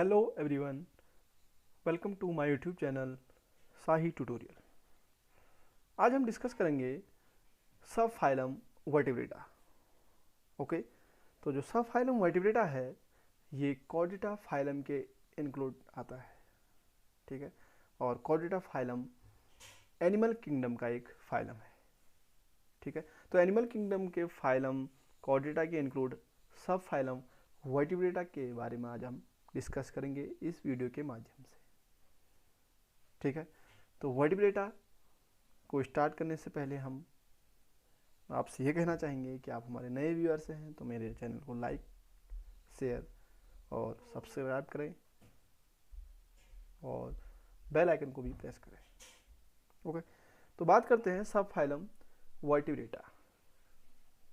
Hello everyone, welcome to my YouTube channel Sahi tutorial. आज हम discuss करेंगे सब फाइलम वर्टिब्रेटा। ओके, तो जो सब फाइलम वर्टिब्रेटा है ये कॉर्डेटा फाइलम के इंक्लूड आता है। ठीक है, और कॉर्डेटा फाइलम एनिमल किंगडम का एक फाइलम है। ठीक है, तो एनिमल किंगडम के फाइलम कॉर्डेटा के इंक्लूड सब फाइलम वर्टिब्रेटा के बारे में आज हम डिस्कस करेंगे इस वीडियो के माध्यम से। ठीक है, तो वर्टिब्रेटा को स्टार्ट करने से पहले हम आपसे ये कहना चाहेंगे कि आप हमारे नए व्यूअर्स हैं तो मेरे चैनल को लाइक, शेयर और सब्सक्राइब करें और बेल आइकन को भी प्रेस करें। ओके, तो बात करते हैं sub phylum vertebrata.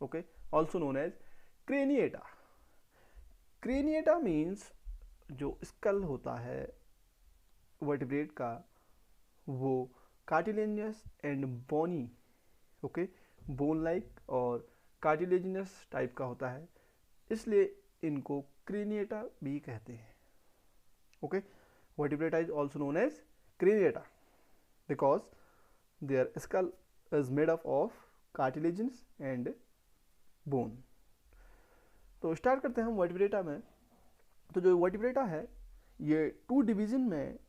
Okay, also known as craniata. Craniata means जो स्कल होता है वर्टिब्रेट का वो cartilaginous and bony, okay, bone like और कार्टिलेजिनस टाइप का होता है, इसलिए इनको क्रेनिएटा भी कहते हैं। Okay, vertebrata is also known as craniata because there skull is made up of cartilaginous and bone. तो स्टार्ट करते हैं हम वर्टिब्रेटा में। तो जो वर्टिब्रेटा है ये टू डिवीजन में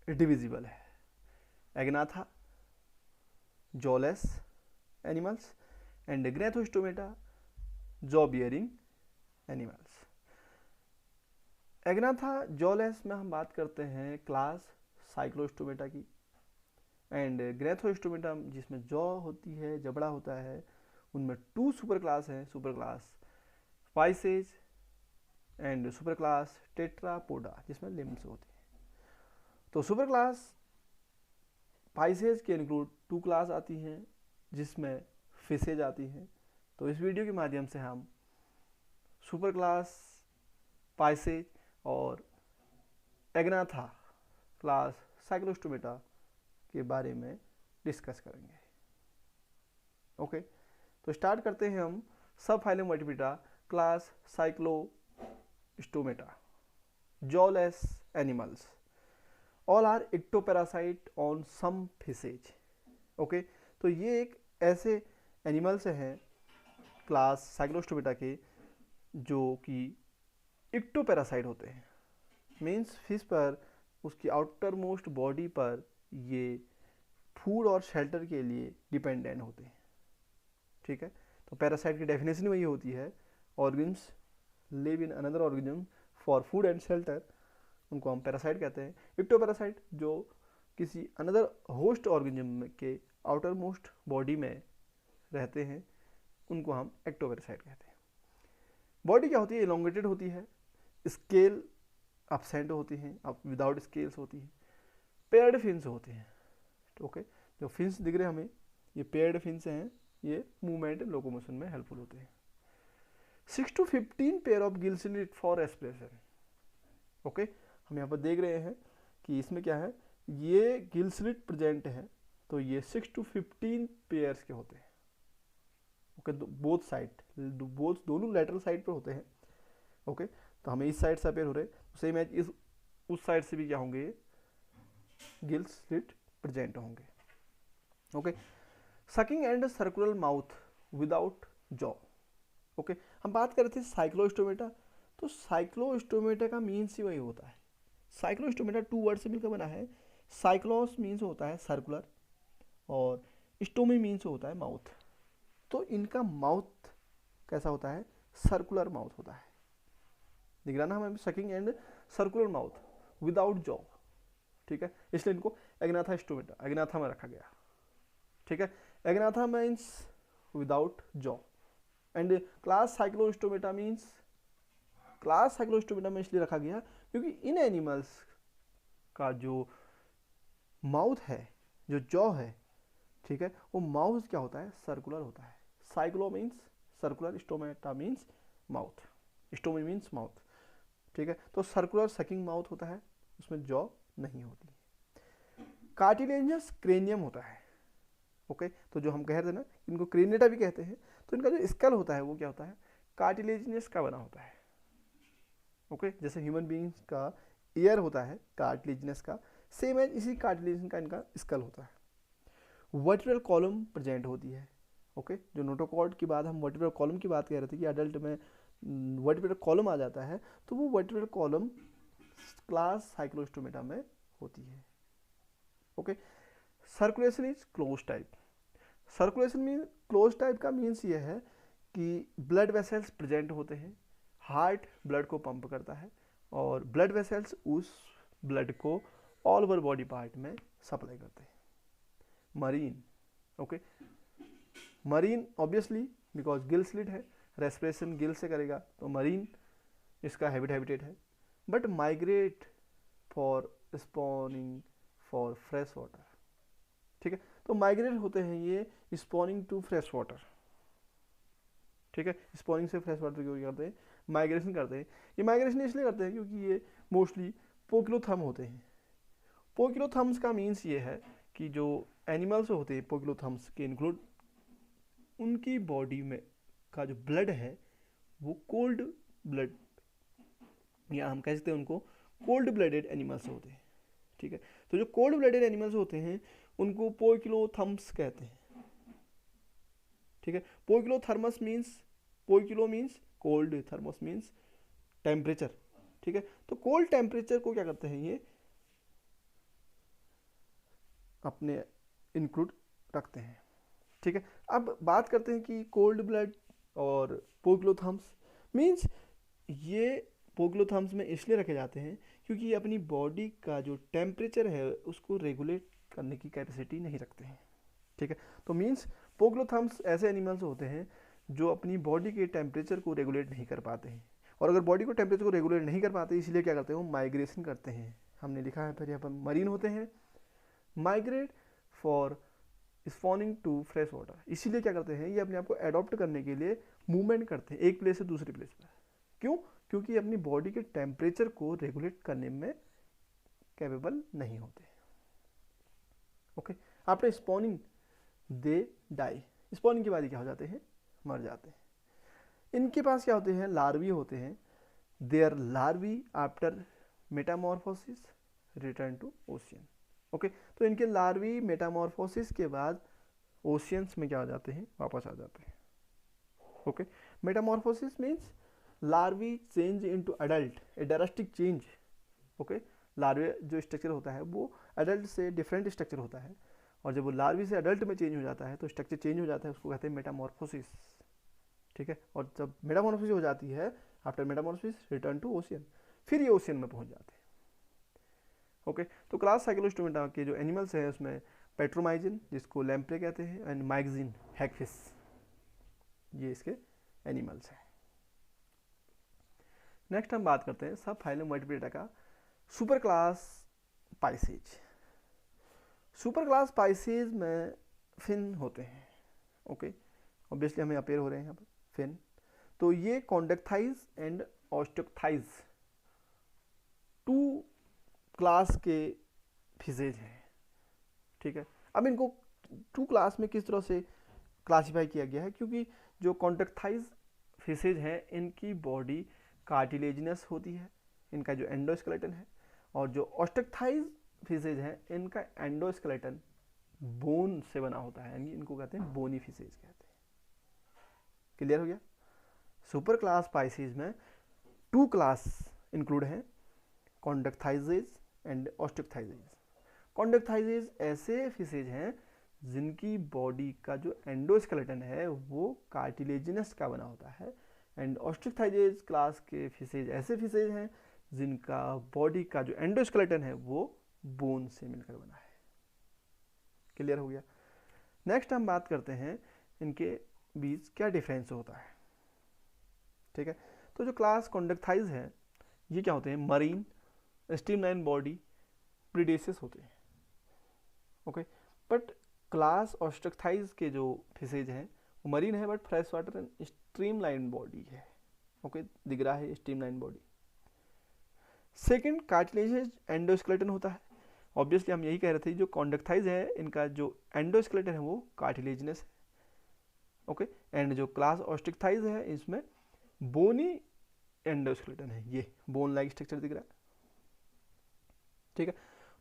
डिविजिबल है, Agnatha jawless animals and Gnathostomata jaw bearing animals. Agnatha jawless में हम बात करते हैं क्लास साइक्लोस्टोमेटा की, एंड ग्रेथोस्टोमेटा जिसमें जॉ होती है, जबड़ा होता है, उनमें टू सुपर क्लास हैं, super class Pisces and super class Tetrapoda जिसमें लिम्स होती हैं। तो सुपर क्लास पाइसेज के इंक्लूड टू क्लास आती हैं जिसमें फिशेज आती हैं। तो इस वीडियो के माध्यम से हम सुपर क्लास पाइसेज और एग्नाथा क्लास साइक्लोस्टोमेटा के बारे में डिस्कस करेंगे। ओके, तो स्टार्ट करते हैं हम सब phylum Vertebrata class Cyclostomata jawless animals. All are ectoparasite on some fishes. Okay, तो ये एक ऐसे एनिमल्स हैं क्लास साइक्लोस्टोमेटा के जो कि इक्टोपैरासाइट होते हैं, मीन्स फिश पर उसकी आउटर मोस्ट बॉडी पर ये फूड और शेल्टर के लिए डिपेंडेंट होते हैं। ठीक है, तो पैरासाइट की डेफिनेशन वही होती है, organs live in another organism for food and shelter, उनको हम पैरासाइट कहते हैं। इक्टोपैरासाइट जो किसी अनदर होस्ट ऑर्गेनिज्म के आउटर मोस्ट बॉडी में रहते हैं उनको हम एक्टोपैरासाइट कहते हैं। बॉडी क्या होती है? इलोंगेटेड होती है, स्केल एब्सेंट होती हैं, अब विदाउट स्केल्स होती हैं, पेयर्ड फिन्स होते हैं। ओके, जो फिन्स दिख रहे हैं हमें ये पेयर्ड फिन्स हैं, ये मूवमेंट लोकोमोशन में हेल्पफुल होते हैं। 6 to 15 pair of gill slit for respiration. Okay, हम यहाँ पर देख रहे हैं कि इसमें क्या है, ये गिल स्लिट प्रेजेंट है, तो ये 6 to 15 पेयर्स के होते हैं। ओके, बोथ साइड, दोनों लेटरल साइड पर होते हैं। ओके, तो हमें इस साइड से अपेयर हो रहे, सेम एज इस उस साइड से भी क्या होंगे, गिल स्लिट प्रेजेंट होंगे। Okay, sucking and circular mouth without jaw. Okay, हम बात कर रहे थे साइक्लोस्टोमेटा, तो साइक्लोस्टोमेटा का मीन्स ही वही होता है। साइक्लोस्टोमेटा टू वर्ड से मिलकर बना है। साइक्लोस मीन्स होता है सर्कुलर और स्टोमी मीन्स होता है माउथ। तो इनका माउथ कैसा होता है? सर्कुलर माउथ होता है। दिख रहा ना हमें, sucking and circular mouth without jaw. ठीक है, इसलिए इनको एग्नाथा स्टोमेटा, एग्नाथा में रखा गया। ठीक है, Agnatha means without jaw and class Cyclostomata means, class Cyclostomata में इसलिए रखा गया क्योंकि इन एनिमल्स का जो माउथ है, जो जॉ है, ठीक है, वो माउथ क्या होता है? सर्कुलर होता है। Cyclo means circular, stomata means mouth, stomy means mouth. ठीक है, तो सर्कुलर सकिंग माउथ होता है, उसमें जॉ नहीं होती। कार्टिलेजिनस क्रेनियम होता है। ओके, तो जो हम कह रहे थे ना, इनको क्रेनिएटा भी कहते हैं, तो इनका जो स्कल होता है वो क्या होता है? कार्टिलेजिनस का बना होता है। ओके जैसे ह्यूमन बींग्स का ईयर होता है कार्टिलेजिनस का, सेम एज इसी कार्टिलेजन का इनका स्कल होता है। वर्टिब्रल कॉलम प्रेजेंट होती है। ओके जो नोटोकॉर्ड के बाद हम वर्टिब्रल कॉलम की बात कह रहे थे कि अडल्ट में वर्टिब्रल कॉलम आ जाता है, तो वो वर्टिब्रल कॉलम क्लास साइक्लोस्टोमेटा में होती है। Okay circulation is close type. Circulation mean close type का मीन्स ये है कि ब्लड वेसल्स प्रेजेंट होते हैं, हार्ट ब्लड को पंप करता है और ब्लड वेसल्स उस ब्लड को ऑल ओवर बॉडी पार्ट में सप्लाई करते हैं। Marine, okay marine obviously because Gill slit है, रेस्पिरेशन गिल से करेगा, तो मरीन इसका हैबिटेट है। But migrate for spawning for fresh water, ठीक है, तो माइग्रेट होते हैं ये स्पॉनिंग टू फ्रेश वाटर, ठीक है, स्पॉनिंग से फ्रेश वाटर क्यों करते हैं, माइग्रेशन करते हैं। ये माइग्रेशन इसलिए करते हैं क्योंकि ये मोस्टली पोकिलोथर्म होते हैं। पोकिलोथर्म्स का मीन्स ये है कि जो एनिमल्स होते हैं पोकिलोथर्म्स के इंक्लूड, उनकी बॉडी में का जो ब्लड है वो कोल्ड ब्लड, या हम कह सकते हैं उनको कोल्ड ब्लडेड एनिमल्स होते हैं, ठीक है। तो जो कोल्ड ब्लडेड एनिमल्स होते हैं उनको पोकिलोथर्म्स कहते हैं, ठीक है। Poikilothermous means, poikilo means cold, thermous means temperature, ठीक है। तो कोल्ड टेम्परेचर को क्या करते हैं ये अपने इंक्लूड रखते हैं, ठीक है। अब बात करते हैं कि कोल्ड ब्लड और पोकिलोथर्म्स मीन्स, ये पोकिलोथर्म्स में इसलिए रखे जाते हैं क्योंकि ये अपनी बॉडी का जो टेम्परेचर है उसको रेगुलेट करने की कैपेसिटी नहीं रखते हैं, ठीक है। तो मीन्स पोकिलोथर्म्स ऐसे एनिमल्स होते हैं जो अपनी बॉडी के टेम्परेचर को रेगुलेट नहीं कर पाते हैं, और अगर बॉडी को टेम्परेचर को रेगुलेट नहीं कर पाते इसलिए क्या करते हैं वो माइग्रेशन करते हैं। हमने लिखा है फिर यहाँ पर मरीन होते हैं, migrate for spawning to fresh water, इसीलिए क्या करते हैं ये अपने आप को एडॉप्ट करने के लिए मूवमेंट करते हैं एक प्लेस से दूसरी प्लेस पर। क्यों? क्योंकि अपनी बॉडी के टेम्परेचर को रेगुलेट करने में कैपेबल नहीं होते। Okay after spawning they die, spawning के बाद क्या हो जाते हैं, मर जाते हैं। इनके पास क्या होते हैं, लार्वी होते हैं, their larvae after metamorphosis return to ocean. Okay तो इनके लार्वी मेटामॉर्फोसिस के बाद ओशियंस में क्या हो जाते हैं, वापस आ जाते हैं। Okay metamorphosis means larvae change into adult, a drastic change. Okay larvae जो स्ट्रक्चर होता है वो अडल्ट से डिफरेंट स्ट्रक्चर होता है, और जब वो लार्वी से अडल्ट में चेंज हो जाता है तो स्ट्रक्चर चेंज हो जाता है, उसको कहते हैं मेटामॉर्फोसिस, ठीक है। और जब मेटामॉर्फोसिस हो जाती है, after metamorphosis return to ocean, फिर ये ओशियन में पहुंच जाते हैं। ओके तो क्लास साइक्लोस्टोमेटा के जो एनिमल्स हैं उसमें पेट्रोमाइजिन जिसको लैम्प्रे कहते हैं एंड मैगजीन हैगफिश, ये इसके एनिमल्स हैं। नेक्स्ट हम बात करते हैं सब फाइलम वर्टिब्रेटा का super class Pisces. Super class Pisces में फिन होते हैं, ओके ऑब्वियसली हमें अपेयर हो रहे हैं यहाँ पर फिन। तो ये कॉन्डक्टाइज एंड ऑस्टोक्टाइज टू क्लास के फिशेज हैं, ठीक है। अब इनको टू क्लास में किस तरह से क्लासीफाई किया गया है, क्योंकि जो कॉन्डक्टाइज फिशेज हैं इनकी बॉडी कार्टिलेजिनस होती है, इनका जो एंडोस्केलेटन है, और जो ऑस्टोक्टाइज फिशेज हैं इनका एंडोस्केलेटन बोन से बना होता है, यानी इनको कहते हैं बोनी फिशेज कहते हैं। क्लियर हो गया? सुपर क्लास पाइसेज में टू क्लास इंक्लूड हैं, कॉन्डक्टाइजेज एंड ऑस्टोक्टाइजेज। कॉन्डक्टाइजेज ऐसे फिशेज हैं जिनकी बॉडी का जो एंडोस्केलेटन है वो कार्टिलेजिनस का बना होता है, एंड ऑस्टोक्टाइजेज क्लास के फिशेज ऐसे फिशेज हैं जिनका बॉडी का जो एंडोस्केलेटन है वो बोन से मिलकर बना है। क्लियर हो गया? नेक्स्ट हम बात करते हैं इनके बीच क्या डिफरेंस होता है, ठीक है। तो जो क्लास कॉन्डक्टाइज है ये क्या होते हैं, मरीन स्ट्रीमलाइन बॉडी प्रीडेसियस होते हैं, ओके। बट क्लास ऑस्टोक्टाइज के जो फिशेज हैं वो मरीन है but fresh water and streamline body है, ओके दिख रहा है streamline body. Second cartilaginous endoskeleton होता है, ऑब्वियसली हम यही कह रहे थे जो कॉन्डक्टाइज है इनका जो एंडोस्केलेटन है वो कार्टिलेजिनस है, ओके। एंड जो क्लास ऑस्टोक्टाइज है इसमें बोनी एंडोस्केलेटन है, ये बोन लाइक स्ट्रक्चर दिख रहा है, ठीक है।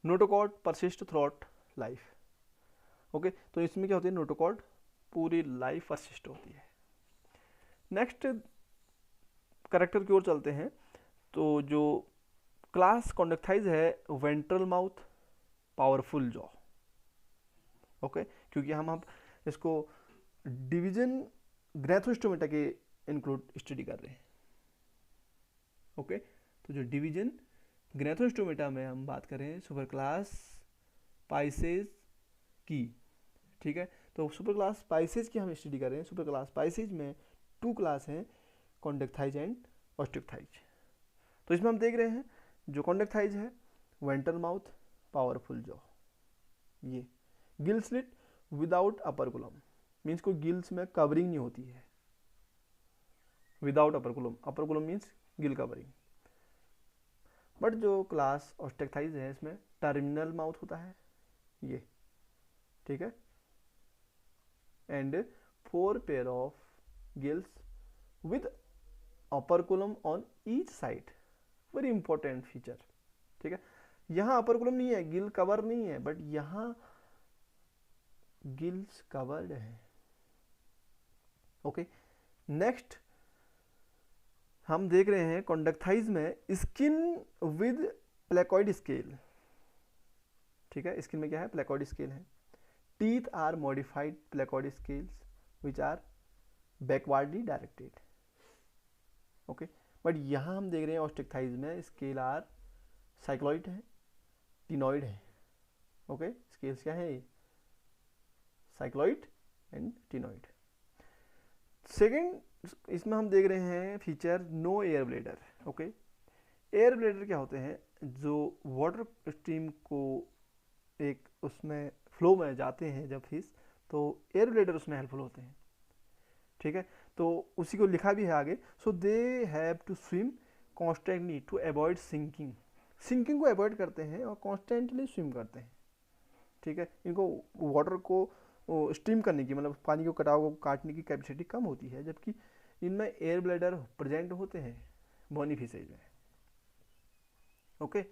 Notochord persist throughout life, okay. तो इसमें क्या होती है, नोटोकॉर्ड पूरी लाइफ परसिस्ट होती है। नेक्स्ट करेक्टर की ओर चलते हैं। तो जो क्लास कॉन्डक्टाइज है, ventral mouth, powerful jaw, okay. क्योंकि हम अब इसको डिवीजन ग्रैथोस्टोमेटा के इंक्लूड स्टडी कर रहे हैं, ओके। तो जो डिवीजन ग्रैथोस्टोमेटा में हम बात करें सुपर क्लास पाइसेज की, ठीक है। तो सुपर क्लास पाइसेज की हम स्टडी कर रहे हैं। सुपर क्लास पाइसेज में 2 क्लास हैं, कॉन्डक्टाइज एंड ऑस्टियोक्टाइज। तो इसमें हम देख रहे हैं जो कॉन्डक्टाइज है, वेंट्रल माउथ, पावरफुल जॉ, ये gill slit without operculum, means को गिल्स में कवरिंग नहीं होती है, without operculum, operculum means gill covering. But जो क्लास ऑस्टियोक्टाइज है इसमें टर्मिनल माउथ होता है, ये, ठीक है, and 4 pair of gills with operculum on each side, very important feature, ठीक है। यहाँ अपर कोलम नहीं है, गिल कवर नहीं है, बट यहाँ गिल्स कवर्ड है, ओके। नेक्स्ट हम देख रहे हैं कॉन्डक्टाइज में स्किन विद प्लेकॉइड स्केल, ठीक है। स्किन में क्या है, प्लेकॉइड स्केल है। Teeth are modified placoid scales which are backwardly directed, okay. But यहाँ हम देख रहे हैं ऑस्टियोक्टाइज में स्केल आर साइक्लॉइड है, टिनॉइड है, ओके। स्केल्स क्या है, साइक्लॉइड एंड टिनॉइड। सेकेंड इसमें हम देख रहे हैं feature no air bladder, okay. Air bladder क्या होते हैं, जो वाटर स्ट्रीम को एक उसमें फ्लो में जाते हैं जब फिश, तो एयर ब्लेडर उसमें हेल्पफुल होते हैं, ठीक है। तो उसी को लिखा भी है आगे, so they have to swim constantly to avoid sinking, sinking को अवॉइड करते हैं और कॉन्स्टेंटली स्विम करते हैं, ठीक है। इनको वाटर को स्टीम करने की, मतलब पानी को कटाव को काटने की कैपेसिटी कम होती है, जबकि इनमें एयर ब्लैडर प्रेजेंट होते हैं बोनी फिशेज में, ओके।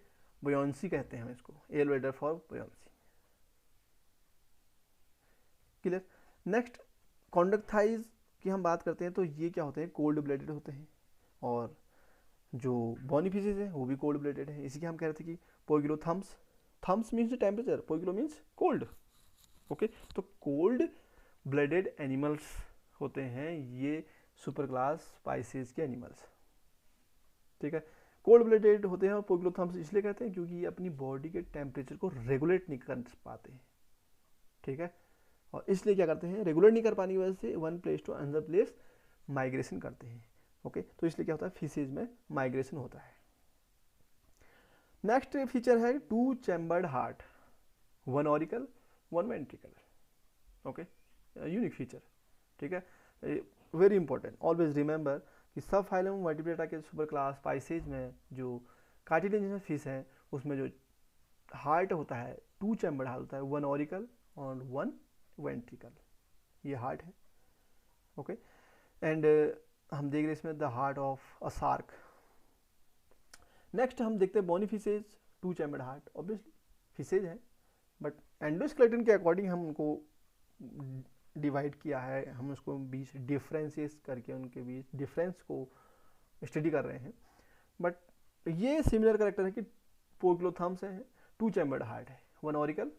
बुयांसी कहते हैं हम इसको, air bladder for buoyancy, clear. Next Chondrichthyes की हम बात करते हैं, तो ये क्या होते हैं, कोल्ड ब्लडेड होते हैं, और जो बोनी फिशेज हैं वो भी कोल्ड ब्लडेड है। इसी के हम कह रहे थे कि poikilo therms, therms means temperature, poikilo means cold, okay. तो कोल्ड ब्लडेड एनिमल्स होते हैं ये सुपर क्लास पाइसेज के एनिमल्स, ठीक है। कोल्ड ब्लडेड होते हैं और पोइग्लोथम्स इसलिए कहते हैं क्योंकि ये अपनी बॉडी के टेम्परेचर को रेगुलेट नहीं कर पाते हैं, ठीक है। और इसलिए क्या करते हैं, रेगुलेट नहीं कर पाने की वजह से one place to another place migration करते हैं, ओके। तो इसलिए क्या होता है, फिशेज में माइग्रेशन होता है। नेक्स्ट फीचर है 2 chambered heart, 1 auricle 1 ventricle, okay, unique feature, ठीक है। वेरी इंपॉर्टेंट, ऑलवेज रिमेंबर कि सब फाइलम वर्टिब्रेटा के सुपर क्लास पाइसेज में जो कार्टिलेजिनस फिश हैं उसमें जो हार्ट होता है 2 चैम्बर्ड हार्ट होता है, 1 ऑरिकल और 1 वेंट्रिकल, ये हार्ट है, ओके। एंड हम देख रहे हैं इसमें the heart of a shark. Next हम देखते हैं bony fishes, 2 chambered heart, obviously fishes है, बट एंडोस्केलेटन के अकॉर्डिंग हम उनको डिवाइड किया है, हम उसको बीच डिफरेंसेस करके उनके बीच डिफरेंस को स्टडी कर रहे हैं। बट ये सिमिलर करेक्टर है कि पोइग्लोथम्स है, 2 चैम्बर्ड हार्ट है, 1 auricle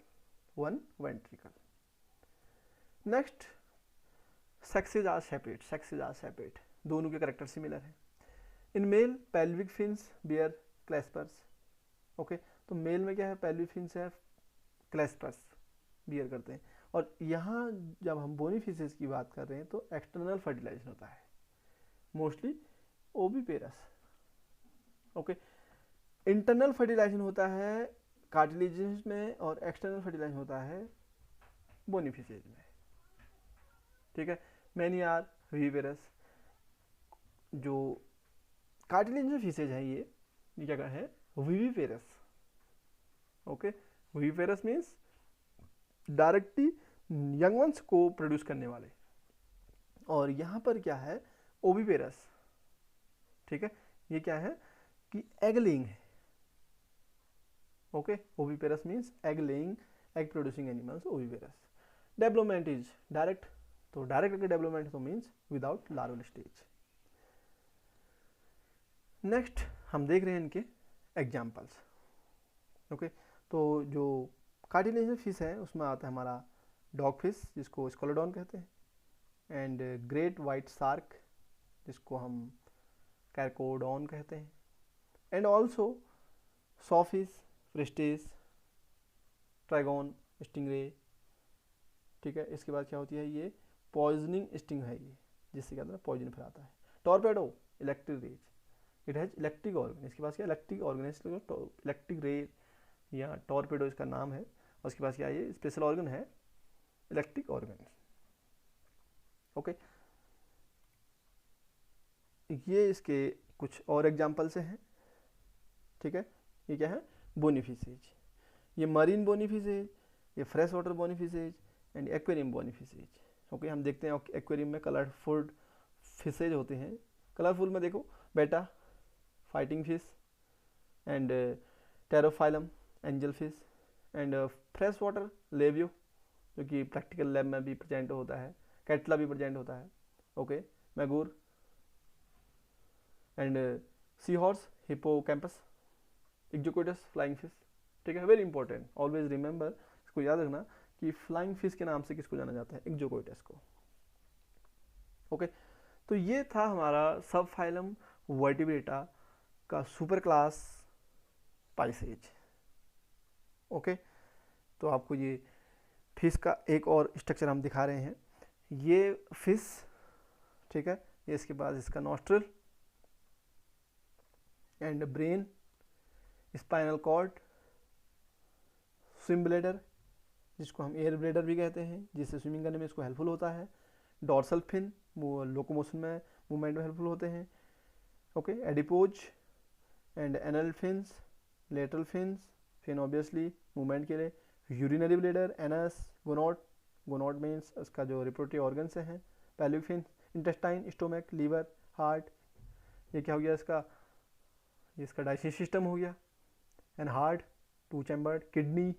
1 ventricle. Next sexes are separate, sexes are separate, दोनों के करेक्टर सिमिलर है। In male pelvic fins bear claspers, okay. तो मेल में क्या है, पेल्विक फिन्स है, क्लैस्पर्स बियर करते हैं। और यहाँ जब हम बोनी फिशेज की बात कर रहे हैं तो एक्सटर्नल फर्टिलाइजेशन होता है, mostly oviparous, okay. Internal fertilization होता है कार्टिलेजिनस में और एक्सटर्नल फर्टिलाइजेशन होता है बोनी फिशेज में, ठीक है। मैनी आर विविपेरस, जो कार्टिलेजिनस फिशेज है ये क्या है, viviparous, okay. Viviparous means directly young ones को प्रोड्यूस करने वाले, और यहाँ पर क्या है, ओविपेरस, ठीक है। ये क्या है कि एग लेइंग है। Okay, oviparous means egg laying, egg producing animals oviparous. Development is direct, तो डायरेक्ट अगर डेवलपमेंट तो means without larval stage. Next हम देख रहे हैं इनके एग्जाम्पल्स। ओके, तो जो कार्टिलेजिनस फिश है उसमें आता है हमारा डॉग फिश जिसको स्कोलोडॉन कहते हैं, एंड ग्रेट वाइट शार्क जिसको हम कैरकोडॉन कहते हैं, एंड ऑल्सो सॉफिश, फ्रिस्टेस, ट्रैगोन, स्टिंगरे। ठीक है, इसके बाद क्या होती है, ये पॉइजनिंग स्टिंग है ये, जिससे क्या होता है पॉइजन फैलाता है। Torpedo, electric rays, it has electric organ, इसके पास क्या इलेक्ट्रिक ऑर्गन है, इलेक्ट्रिक रे या टॉर्पेडो इसका नाम है, और उसके पास क्या है, ये स्पेशल ऑर्गन है इलेक्ट्रिक ऑर्गन। ओके, ये इसके कुछ और एग्जाम्पल्स हैं। ठीक है, ये क्या है, बोनीफिसेज, ये मरीन बोनीफिसेज, ये fresh water bony fishes and aquarium bony fishes. Okay, हम देखते हैं एक्वेरियम में कलरफुल फिशेज होते हैं। कलरफुल में देखो betta fighting fish and Pterophyllum angel fish, and fresh water Labeo जो कि प्रैक्टिकल लैब में भी प्रेजेंट होता है, कैटला भी प्रेजेंट होता है। Okay, magur and sea horse, hippocampus, Exocoetus flying fish. ठीक है, वेरी इंपॉर्टेंट, ऑलवेज रिमेंबर, इसको याद रखना कि फ्लाइंग फिश के नाम से किसको जाना जाता है, इक्जोकोइडस को। ओके, तो ये था हमारा सब फाइलम वर्टिब्रेटा का सुपर क्लास पाइसेज। ओके, तो आपको ये फिश का एक और स्ट्रक्चर हम दिखा रहे हैं। ये फिश, ठीक है, ये इसके बाद इसका nostril and brain, spinal cord, swim bladder जिसको हम एयर ब्लेडर भी कहते हैं, जिससे स्विमिंग करने में इसको हेल्पफुल होता है, डॉर्सल फिन लोकोमोशन में मूवमेंट में हेल्पफुल होते हैं। Okay, adipose and anal fins, lateral fins, fin obviously movement के लिए, urinary bladder, anus, gonad, gonad means इसका जो रिप्रोडक्टिव ऑर्गन से हैं, pelvic fin, intestine, stomach, liver, heart, ये क्या हो गया इसका, ये इसका डाइजेस्टिव सिस्टम हो गया, and heart, two chambered, kidney,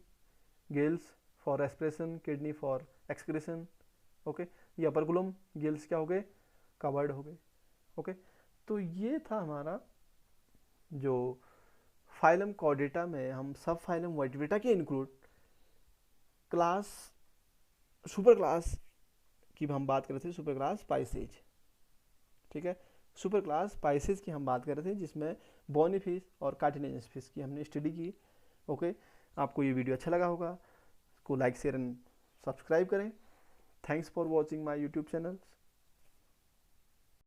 gills for respiration, kidney for excretion. Okay, ये अपर कुलम, गिल्स क्या हो गए, कवर्ड हो गए। ओके, तो ये था हमारा जो फाइलम कॉर्डेटा में हम सब फाइलम वर्टिब्रेटा के इंक्लूड क्लास सुपर क्लास की हम बात कर रहे थे, सुपर क्लास पाइसेज। ठीक है, सुपर क्लास पाइसेज की हम बात कर रहे थे जिसमें बोनी फिश और कार्टिलेजिनस फिश की हमने स्टडी की। ओके, आपको ये वीडियो अच्छा लगा होगा, इसको लाइक शेयर एंड सब्सक्राइब करें। Thanks for watching my YouTube channel.